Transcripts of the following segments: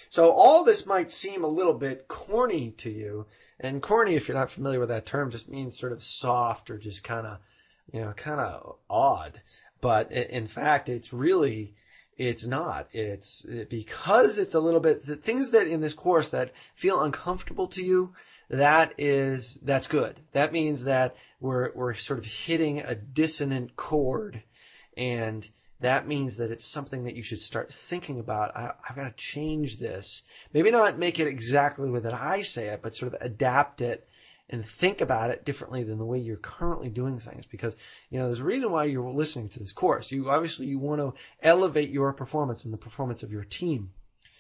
So all this might seem a little bit corny to you. And corny, if you're not familiar with that term, just means sort of soft or just kind of odd. But in fact, it's not. It's because it's a little bit, the things that in this course that feel uncomfortable to you, that's good. That means that we're sort of hitting a dissonant chord, and that means that it's something that you should start thinking about. I've got to change this. Maybe not make it exactly the way that I say it, but sort of adapt it and think about it differently than the way you're currently doing things. Because, there's a reason why you're listening to this course. You want to elevate your performance and the performance of your team.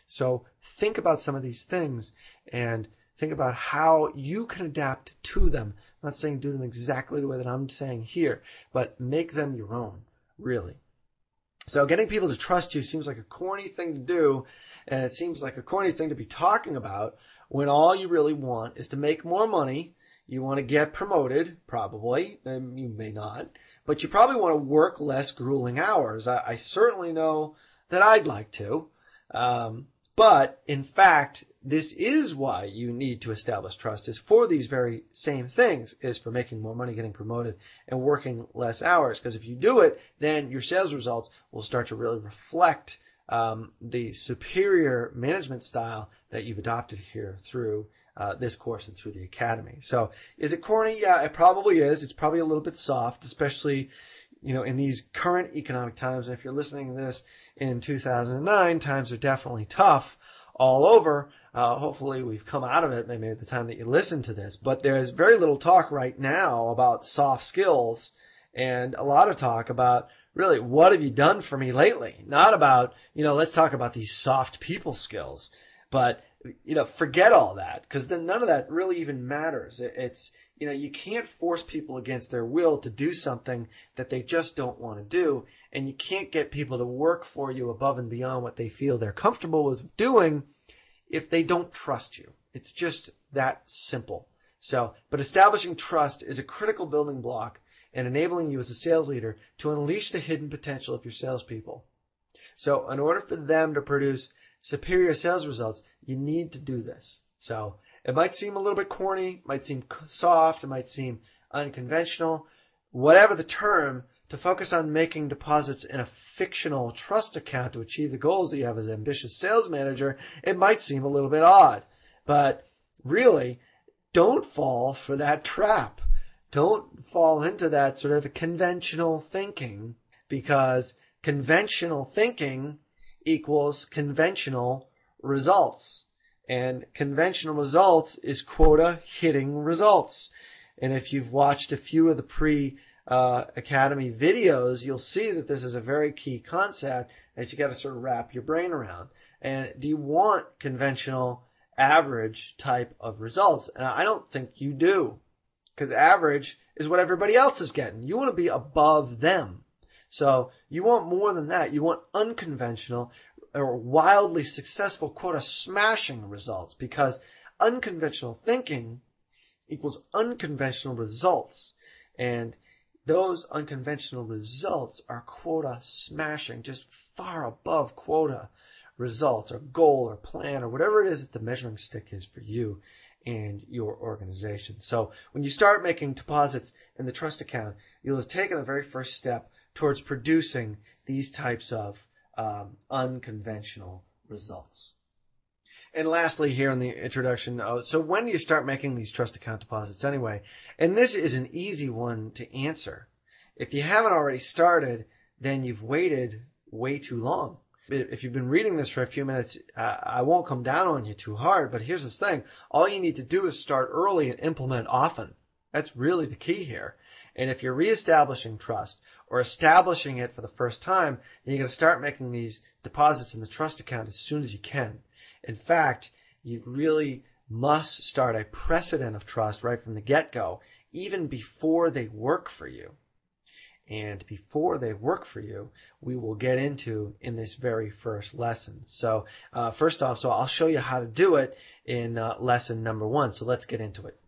So think about some of these things and think about how you can adapt to them. I'm not saying do them exactly the way that I'm saying here, but make them your own, really. So getting people to trust you seems like a corny thing to do, and it seems like a corny thing to be talking about when all you really want is to make more money. You want to get promoted, probably, and you may not, but you probably want to work less grueling hours. I certainly know that I'd like to, but in fact, this is why you need to establish trust, is for these very same things, is for making more money, getting promoted, and working less hours. Because if you do it, then your sales results will start to really reflect the superior management style that you've adopted here through this course and through the academy. So is it corny? Yeah, it probably is. It's probably a little bit soft, especially in these current economic times. And if you're listening to this in 2009, times are definitely tough all over. Hopefully we've come out of it maybe at the time that you listen to this. But there's very little talk right now about soft skills, and a lot of talk about really what have you done for me lately? Not about, let's talk about these soft people skills. But, forget all that, because then none of that really even matters. It's, you can't force people against their will to do something that they just don't want to do. And you can't get people to work for you above and beyond what they feel they're comfortable with doing if they don't trust you. It's just that simple. So, but establishing trust is a critical building block and enabling you as a sales leader to unleash the hidden potential of your salespeople. So in order for them to produce superior sales results, you need to do this. So it might seem a little bit corny, might seem soft, it might seem unconventional, whatever the term. To focus on making deposits in a fictional trust account to achieve the goals that you have as an ambitious sales manager, it might seem a little bit odd. But really, don't fall for that trap. Don't fall into that sort of conventional thinking, because conventional thinking equals conventional results. And conventional results is quota hitting results. And if you've watched a few of the Academy videos, you'll see that this is a very key concept that you got to sort of wrap your brain around. And do you want conventional average type of results? And I don't think you do, because average is what everybody else is getting. You want to be above them. So you want more than that. You want unconventional or wildly successful quota smashing results, because unconventional thinking equals unconventional results. And those unconventional results are quota smashing, just far above quota results or goal or plan or whatever it is that the measuring stick is for you and your organization. So when you start making deposits in the trust account, you'll have taken the very first step towards producing these types of unconventional results. And lastly, here in the introduction, so when do you start making these trust account deposits anyway? And this is an easy one to answer. If you haven't already started, then you've waited way too long. If you've been reading this for a few minutes, I won't come down on you too hard, but here's the thing. All you need to do is start early and implement often. That's really the key here. And if you're reestablishing trust or establishing it for the first time, then you're going to start making these deposits in the trust account as soon as you can. In fact, you really must start a precedent of trust right from the get-go, even before they work for you. And before they work for you, we will get into in this very first lesson. So first off, I'll show you how to do it in lesson number 1. So let's get into it.